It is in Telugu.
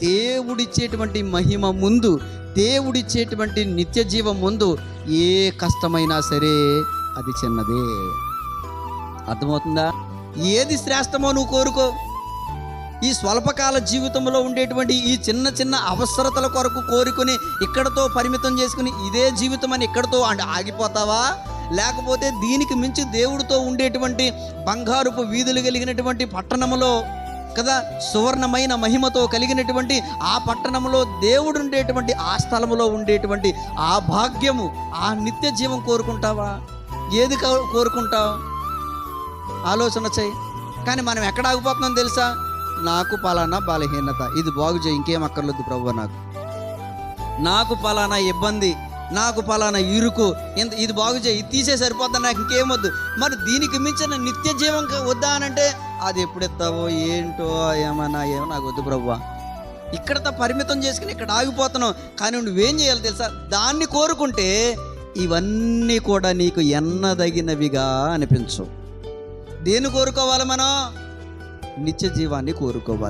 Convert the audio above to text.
దేవుడిచ్చేటువంటి మహిమ ముందు, దేవుడిచ్చేటువంటి నిత్య జీవం ముందు ఏ కష్టమైనా సరే అది చిన్నదే. అర్థమవుతుందా? ఏది శ్రేష్టమో నువ్వు కోరుకో. ఈ స్వల్పకాల జీవితంలో ఉండేటువంటి ఈ చిన్న చిన్న అవసరతల కొరకు కోరుకుని ఇక్కడతో పరిమితం చేసుకుని ఇదే జీవితం అని ఇక్కడతో ఆగిపోతావా? లేకపోతే దీనికి మించి దేవుడితో ఉండేటువంటి బంగారుపు వీధులు కలిగినటువంటి పట్టణంలో కదా, సువర్ణమైన మహిమతో కలిగినటువంటి ఆ పట్టణంలో దేవుడు ఉండేటువంటి ఆ స్థలంలో ఉండేటువంటి ఆ భాగ్యము, ఆ నిత్య జీవం కోరుకుంటావా? ఏది కోరుకుంటావు? ఆలోచన చేయి. కానీ మనం ఎక్కడ ఆగిపోతున్నాం తెలుసా? నాకు పలానా బలహీనత, ఇది బాగు చేయి, ఇంకేం అక్కర్లేదు ప్రభువా, నాకు పలానా ఇబ్బంది, నాకు పలానా ఇరుకు, ఇది బాగు చేయి, ఇది తీసే సరిపోద్దా, నాకు ఇంకేమొద్దు. మరి దీనికి మించిన నిత్య జీవం వద్దా అనంటే అది ఎప్పుడు ఎత్తావో ఏంటో, ఏమో నాకు వద్దు ప్రభువా. ఇక్కడతో పరిమితం చేసుకుని ఇక్కడ ఆగిపోతున్నావు. కానీ నువ్వేం చేయాలి తెలుసా? దాన్ని కోరుకుంటే ఇవన్నీ కూడా నీకు ఎన్నదగినవిగా అనిపించవు. దేన్ని కోరుకోవాలి మనం? నిత్య జీవాన్ని కోరుకోవాలి.